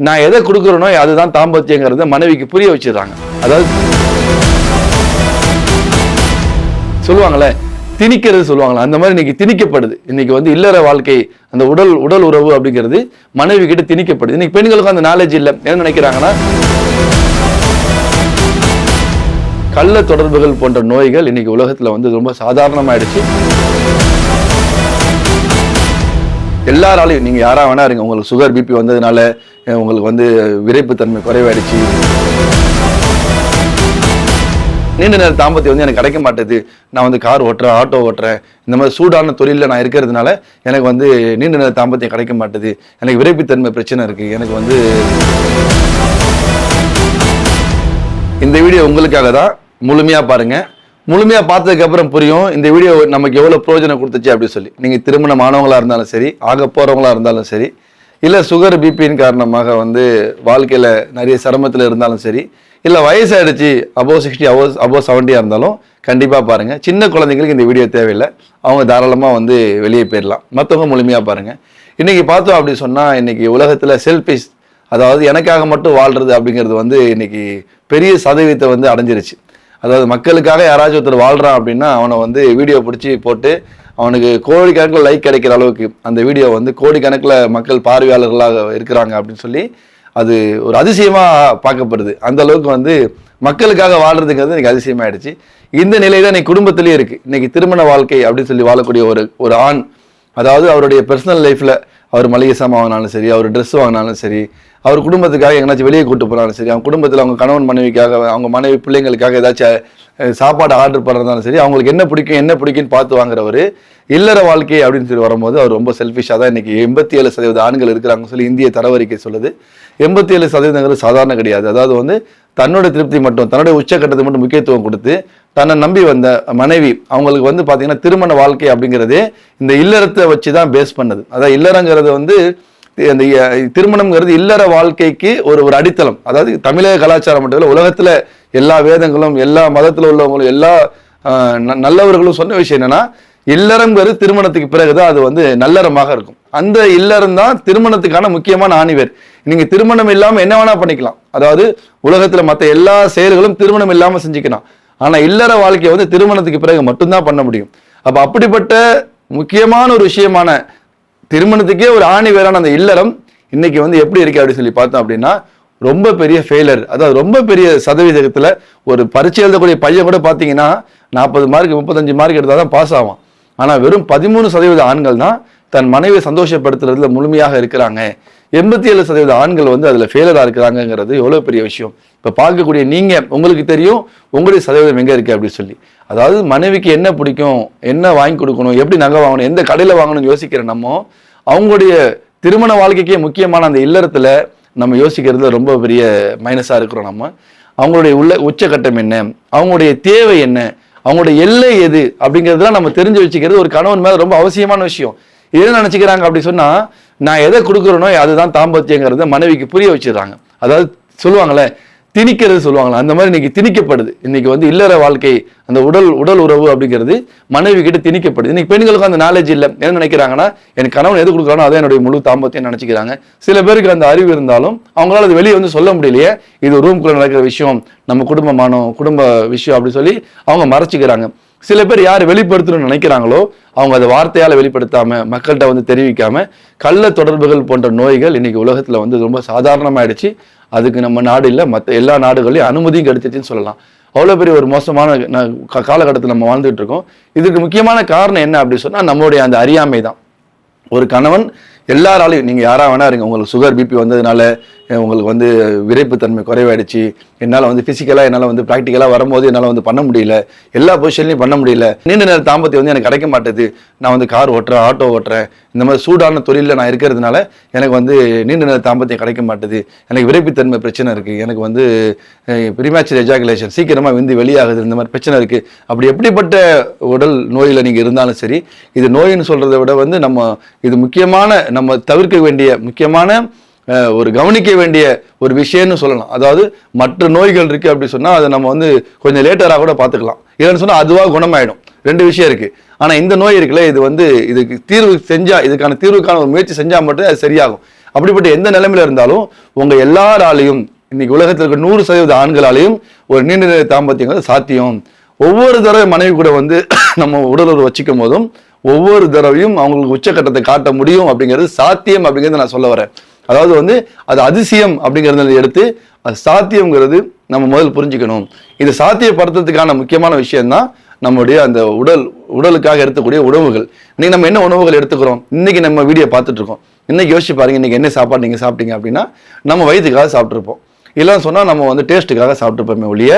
நான் எதை கொடுக்குறேனோ அதுதான் தாம்பத்தியங்கிறத மனைவிக்கு புரிய வச்சிடறாங்க. அதாவது சொல்லுவாங்களே திணிக்கிறது சொல்லுவாங்களா, அந்த மாதிரி இன்னைக்கு திணிக்கப்படுது. இன்னைக்கு வந்து இல்லற வாழ்க்கை, அந்த உடல் உறவு அப்படிங்கிறது மனைவி கிட்ட திணிக்கப்படுது. இன்னைக்கு பெண்களுக்கும் அந்த நாலேஜ் இல்லை. என்ன நினைக்கிறாங்கன்னா, கள்ள தொடர்புகள் போன்ற நோய்கள் இன்னைக்கு உலகத்துல வந்து ரொம்ப சாதாரணமாயிடுச்சு. எல்லாராலையும் நீங்க யாரா வேணா இருங்க, உங்களுக்கு சுகர் பிபி வந்ததுனால உங்களுக்கு வந்து விரைப்பு தன்மை குறைவாயிடுச்சு, நீண்ட நேர தாம்பத்தியம் வந்து எனக்கு கிடைக்க மாட்டேது, நான் வந்து கார் ஓட்டுறேன், ஆட்டோ ஓட்டுறேன், இந்த மாதிரி சூடான தொழிலில் நான் இருக்கிறதுனால எனக்கு வந்து நீண்ட நேர தாம்பத்தியம் கிடைக்க மாட்டேது, எனக்கு விரைப்புத்தன்மை பிரச்சனை இருக்கு, எனக்கு வந்து இந்த வீடியோ உங்களுக்காக தான். முழுமையா பாருங்க. முழுமையா பார்த்ததுக்கு அப்புறம் புரியும் இந்த வீடியோ நமக்கு எவ்வளவு பிரயோஜனம் கொடுத்துச்சு அப்படின்னு சொல்லி. நீங்க திருமணம் ஆனவங்களா இருந்தாலும் சரி, ஆக போறவங்களா இருந்தாலும் சரி, இல்ல சுகர் பிபியின் காரணமாக வந்து வாழ்க்கையில நிறைய சிரமத்துல இருந்தாலும் சரி, இல்ல வயசாயிடுச்சு அபோவ் 60 அபோவ் 70 இருந்தாலும் கண்டிப்பா பாருங்க. சின்ன குழந்தைங்களுக்கு இந்த வீடியோ தேவையில்லை, அவங்க தாராளமா வந்து வெளியே போயிடலாம். மற்றவங்க முழுமையா பாருங்க. இன்னைக்கு பார்த்தோம் அப்படி சொன்னா, இன்னைக்கு உலகத்துல செல்ஃபிஷ், அதாவது எனக்காக மட்டும் வாழ்றது அப்படிங்கிறது வந்து இன்னைக்கு பெரிய சதவீதத்தை வந்து அடைஞ்சிருச்சு. அதாவது மக்களுக்காக யாராச்சும் ஒருத்தர் வாழ்றான் அப்படின்னா அவனை வந்து வீடியோ பிடிச்சி போட்டு அவனுக்கு கோடிக்கணக்கில் லைக் கிடைக்கிற அளவுக்கு அந்த வீடியோ வந்து கோடிக்கணக்கில் மக்கள் பார்வையாளர்களாக இருக்கிறாங்க அப்படின்னு சொல்லி அது ஒரு அதிசயமா பார்க்கப்படுது. அந்த அளவுக்கு வந்து மக்களுக்காக வாழ்றதுங்கிறது இன்னைக்கு அதிசயமாயிடுச்சு. இந்த நிலை தான் இன்னைக்கு குடும்பத்திலேயே இருக்கு. இன்னைக்கு திருமண வாழ்க்கை அப்படின்னு சொல்லி வாழக்கூடிய ஒரு ஆண், அதாவது அவருடைய பர்சனல் லைஃப்ல அவர் மளிகை சாமான் வாங்கினாலும் சரி, அவர் ட்ரெஸ் வாங்கினாலும் சரி, அவர் குடும்பத்துக்காக எங்கேனாச்சும் வெளியே கூட்டு போனாலும் சரி, அவங்க குடும்பத்தில் அவங்க கணவன் மனைவிக்காக, அவங்க மனைவி பிள்ளைங்களுக்காக ஏதாச்சும் சாப்பாடு ஆர்டர் பண்ணுறதாலும் சரி, அவங்களுக்கு என்ன பிடிக்குன்னு பார்த்து வாங்குறவர் இல்லற வாழ்க்கை அப்படின்னு சொல்லி வரும்போது அவர் ரொம்ப செல்ஃபிஷாக தான் இன்னைக்கு 87% ஆண்கள் இருக்கிறாங்கன்னு சொல்லி இந்திய தரவறிக்கை சொல்லுது. 87% சாதாரண கிடையாது. அதாவது வந்து தன்னோட திருப்தி மட்டும், தன்னுடைய உச்சக்கட்டத்தை மட்டும் முக்கியத்துவம் கொடுத்து தன்னை நம்பி வந்த மனைவி அவங்களுக்கு வந்து பார்த்தீங்கன்னா திருமண வாழ்க்கை அப்படிங்கிறது இந்த இல்லறத்தை வச்சு தான் பேஸ் பண்ணது. அதாவது இல்லறங்கிறது வந்து அந்த திருமணம்ங்கிறது இல்லற வாழ்க்கைக்கு ஒரு அடித்தளம். அதாவது தமிழக கலாச்சாரம் மட்டும் இல்லை, உலகத்துல எல்லா வேதங்களும் எல்லா மதத்துல உள்ளவங்களும் எல்லா நல்லவர்களும் சொன்ன விஷயம் என்னன்னா, இல்லறம்ங்கிறது திருமணத்துக்கு பிறகுதான் அது வந்து நல்லறமாக இருக்கும். அந்த இல்லறம் தான் திருமணத்துக்கான முக்கியமான ஆணிவேர். நீங்க திருமணம் இல்லாம என்ன வேணா பண்ணிக்கலாம். அதாவது உலகத்துல மற்ற எல்லா செயல்களும் திருமணம் இல்லாம செஞ்சுக்கலாம். ஆனா இல்லற வாழ்க்கையை வந்து திருமணத்துக்கு பிறகு மட்டும்தான் பண்ண முடியும். அப்ப அப்படிப்பட்ட முக்கியமான ஒரு விஷயமான திருமணத்துக்கே ஒரு ஆணி வேறான அந்த இல்லறம் இன்னைக்கு வந்து எப்படி இருக்கு அப்படின்னு சொல்லி பார்த்தோம் அப்படின்னா, ரொம்ப பெரிய ஃபெயிலர். அதாவது ரொம்ப பெரிய சதவீதத்துல ஒரு பரீட்சை எழுதக்கூடிய பையன் கூட பார்த்தீங்கன்னா 40 மார்க் 35 மார்க் எடுத்தால் தான் பாஸ் ஆவான். ஆனா வெறும் 13% ஆண்கள் தான் தன் மனைவியை சந்தோஷப்படுத்துறதுல முழுமையாக இருக்கிறாங்க. 87% ஆண்கள் வந்து அதுல ஃபெயிலரா இருக்கிறாங்கிறது எவ்வளவு பெரிய விஷயம். இப்ப பார்க்கக்கூடிய நீங்க உங்களுக்கு தெரியும் உங்களுடைய சதவீதம் எங்க இருக்கு அப்படின்னு சொல்லி. அதாவது மனைவிக்கு என்ன பிடிக்கும், என்ன வாங்கி கொடுக்கணும், எப்படி நகை வாங்கணும், எந்த கடையில வாங்கணும்னு யோசிக்கிற நம்ம அவங்களுடைய திருமண வாழ்க்கைக்கே முக்கியமான அந்த இல்லறத்துல நம்ம யோசிக்கிறதுல ரொம்ப பெரிய மைனஸா இருக்கிறோம். நம்ம அவங்களுடைய உச்சகட்டம் என்ன, அவங்களுடைய தேவை என்ன, அவங்களுடைய எல்லை எது அப்படிங்கிறதுலாம் நம்ம தெரிஞ்சு வச்சுக்கிறது ஒரு கணவன் மேல ரொம்ப அவசியமான விஷயம். எது நினைச்சுக்கிறாங்க அப்படி சொன்னா, நான் எதை கொடுக்குறேனோ அதுதான் தாம்பத்தியங்கிறத மனைவிக்கு புரிய வச்சிடறாங்க. அதாவது சொல்லுவாங்களே திணிக்கிறது சொல்லுவாங்களா, அந்த மாதிரி இன்னைக்கு திணிக்கப்படுது. இன்னைக்கு வந்து இல்லற வாழ்க்கை, அந்த உடல் உறவு அப்படிங்கிறது மனைவி கிட்ட திணிக்கப்படுது. இன்னைக்கு பெண்களுக்கும் அந்த நாலேஜ் இல்லை. என்ன நினைக்கிறாங்கன்னா, எனக்கு கணவன் எது கொடுக்குறானோ அதான் என்னுடைய முழு தாம்பத்தியம் நினைச்சுக்கிறாங்க. சில பேருக்கு அந்த அறிவு இருந்தாலும் அவங்களால அது வெளியே வந்து சொல்ல முடியலையே, இது ரூம்குள்ள நடக்கிற விஷயம், நம்ம குடும்ப விஷயம் அப்படி சொல்லி அவங்க மறைச்சிக்கிறாங்க. சில பேர் யார் வெளிப்படுத்தணும்னு நினைக்கிறாங்களோ அவங்க அதை வார்த்தையால வெளிப்படுத்தாம, மக்கள்கிட்ட வந்து தெரிவிக்காம, கள்ள தொடர்புகள் போன்ற நோய்கள் இன்னைக்கு உலகத்துல வந்து ரொம்ப சாதாரணமாயிடுச்சு. அதுக்கு நம்ம நாடு இல்லை, மற்ற எல்லா நாடுகளையும் அனுமதியும் கிடைச்சிச்சுன்னு சொல்லலாம். அவ்வளோ பெரிய ஒரு மோசமான காலகட்டத்தில் நம்ம வாழ்ந்துட்டு இருக்கோம். இதுக்கு முக்கியமான காரணம் என்ன அப்படின்னு சொன்னா, நம்மளுடைய அந்த அறியாமை தான். ஒரு கணவன் எல்லாராலையும் நீங்க யாரா வேணா இருங்க, உங்களுக்கு சுகர் பிபி வந்ததுனால உங்களுக்கு வந்து விரைப்பு தன்மை குறைவாயிடுச்சு, என்னால் வந்து ஃபிசிக்கலாக என்னால் வந்து ப்ராக்டிக்கலாக வரும்போது என்னால் வந்து பண்ண முடியல, எல்லா பொசிஷன்லையும் பண்ண முடியல, நீண்ட நேர தாம்பத்தியம் வந்து எனக்கு கிடைக்க மாட்டேது, நான் வந்து கார் ஓட்டுறேன், ஆட்டோ ஓட்டுறேன், இந்த மாதிரி சூடான தொழிலில் நான் இருக்கிறதுனால எனக்கு வந்து நீண்ட நேர தாம்பத்தியம் கிடைக்க மாட்டேது, எனக்கு விரைப்புத்தன்மை பிரச்சனை இருக்குது, எனக்கு வந்து ப்ரீமேச்சுர் எஜாகுலேஷன் சீக்கிரமாக விந்து வெளியாகுது, இந்த மாதிரி பிரச்சனை இருக்குது. அப்படி எப்படிப்பட்ட உடல் நோயில் நீங்கள் இருந்தாலும் சரி, இது நோயின்னு சொல்கிறத விட வந்து இது முக்கியமான நம்ம தவிர்க்க வேண்டிய முக்கியமான ஒரு கவனிக்க வேண்டிய ஒரு விஷயம்னு சொல்லலாம். அதாவது மற்ற நோய்கள் இருக்கு அப்படி சொன்னா அதை நம்ம வந்து கொஞ்சம் லேட்டரா கூட பார்த்துக்கலாம். இல்லைன்னு சொன்னா அதுவா குணமாயிடும். 2 விஷயம் இருக்கு. ஆனா இந்த நோய் இருக்குல்ல, இது வந்து இதுக்கான தீர்வுக்கான ஒரு முயற்சி செஞ்சா மட்டும் அது சரியாகும். அப்படிப்பட்ட எந்த நிலைமையில இருந்தாலும் உங்க எல்லாராலையும் இன்னைக்கு உலகத்தில் இருக்க 100% ஆண்களாலையும் ஒரு நீண்ட நிலை தாம்பத்தியங்கிறது சாத்தியம். ஒவ்வொரு தடவை மனைவி கூட வந்து நம்ம உடலுறவு வச்சுக்கும் போதும் ஒவ்வொரு தடவையும் அவங்களுக்கு உச்சக்கட்டத்தை காட்ட முடியும் அப்படிங்கிறது சாத்தியம் அப்படிங்கிறத நான் சொல்ல வரேன். அதாவது வந்து அது அதிசயம் அப்படிங்கிறத எடுத்து அது சாத்தியம்ங்கிறது நம்ம முதல் புரிஞ்சுக்கணும். இது சாத்தியப்படுத்துறதுக்கான முக்கியமான விஷயம்தான் நம்முடைய அந்த உடலுக்காக எடுத்துக்கூடிய உணவுகள். இன்னைக்கு நம்ம என்ன உணவுகள் எடுத்துக்கிறோம்? இன்னைக்கு நம்ம வீடியோ பார்த்துட்டு இருக்கோம். இன்னைக்கு யோசிச்சு பாருங்க, இன்னைக்கு என்ன சாப்பாடு நீங்க சாப்பிட்டீங்க அப்படின்னா நம்ம வயிற்றுக்காக சாப்பிட்ருப்போம். இல்லைன்னு சொன்னா நம்ம வந்து டேஸ்ட்டுக்காக சாப்பிட்டுப்போமே ஒழிய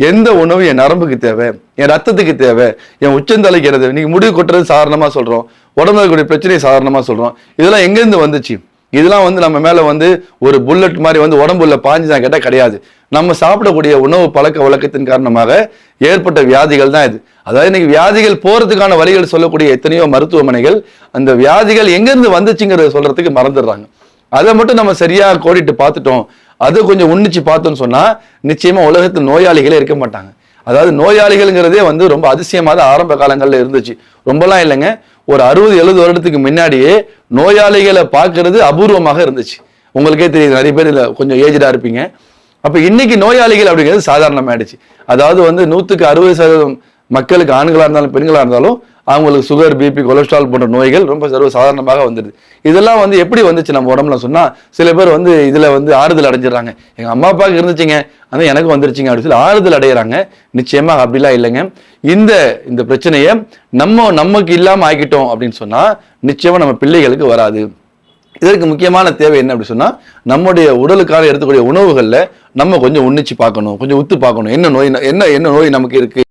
எந்த உணவு என் நரம்புக்கு தேவை, என் ரத்தத்துக்கு தேவை, என் உச்சந்தலைக்கு தேவை. இன்னைக்கு முடிவு கொட்டுறது சாதாரணமா சொல்றோம், உடம்புல இருக்கக்கூடிய பிரச்சனையை சாதாரணமா சொல்றோம். இதெல்லாம் எங்கேருந்து வந்துச்சு? இதெல்லாம் வந்து நம்ம மேல வந்து ஒரு புல்லட் மாதிரி வந்து உடம்புல பாஞ்சுதான் கேட்டால் கிடையாது. நம்ம சாப்பிடக்கூடிய உணவு பழக்க வழக்கத்தின் காரணமாக ஏற்பட்ட வியாதிகள் தான் இது. அதாவது இன்னைக்கு வியாதிகள் போறதுக்கான வழிகள் சொல்லக்கூடிய எத்தனையோ மருத்துவமனைகள் அந்த வியாதிகள் எங்கிருந்து வந்துச்சுங்கிறத சொல்றதுக்கு மறந்துடுறாங்க. அதை மட்டும் நம்ம சரியா கோடிட்டு பார்த்துட்டோம், அதை கொஞ்சம் உன்னிச்சு பார்த்தோம்னு சொன்னா நிச்சயமா உலகத்தில் நோயாளிகளே இருக்க மாட்டாங்க. அதாவது நோயாளிகள்ங்கிறதே வந்து ரொம்ப அதிசயமாக ஆரம்ப காலங்கள்ல இருந்துச்சு. ரொம்பலாம் இல்லைங்க, ஒரு 60-70 வருடத்துக்கு முன்னாடியே நோயாளிகளை பார்க்கறது அபூர்வமாக இருந்துச்சு. உங்களுக்கே தெரியுது, நிறைய பேர் இதுல கொஞ்சம் ஏஜ்டா இருப்பீங்க. அப்ப இன்னைக்கு நோயாளிகள் அப்படிங்கிறது சாதாரணமாயிடுச்சு. அதாவது வந்து 100% மக்களுக்கு ஆண்களா இருந்தாலும் பெண்களா இருந்தாலும் அவங்களுக்கு சுகர், பிபி, கொலஸ்ட்ரால் போன்ற நோய்கள் ரொம்ப சர்வ சாதாரணமாக வந்துடுது. இதெல்லாம் வந்து எப்படி வந்துச்சு நம்ம உடம்புல சொன்னா, சில பேர் வந்து இதுல வந்து ஆறுதல் அடைஞ்சிடறாங்க. எங்க அம்மா அப்பாவுக்கு இருந்துச்சுங்க, அதான் எனக்கு வந்துருச்சுங்க அப்படின்னு சொல்லி ஆறுதல் அடைகிறாங்க. நிச்சயமாக அப்படிலாம் இல்லைங்க. இந்த பிரச்சனையை நமக்கு இல்லாம ஆக்கிட்டோம் அப்படின்னு சொன்னா நிச்சயமா நம்ம பிள்ளைகளுக்கு வராது. இதற்கு முக்கியமான தேவை என்ன அப்படி சொன்னா, நம்முடைய உடலுக்காக எடுத்துக்கூடிய உணவுகள்ல நம்ம கொஞ்சம் உன்னிச்சு பார்க்கணும், கொஞ்சம் உத்து பார்க்கணும். என்ன நோய் நமக்கு இருக்கு.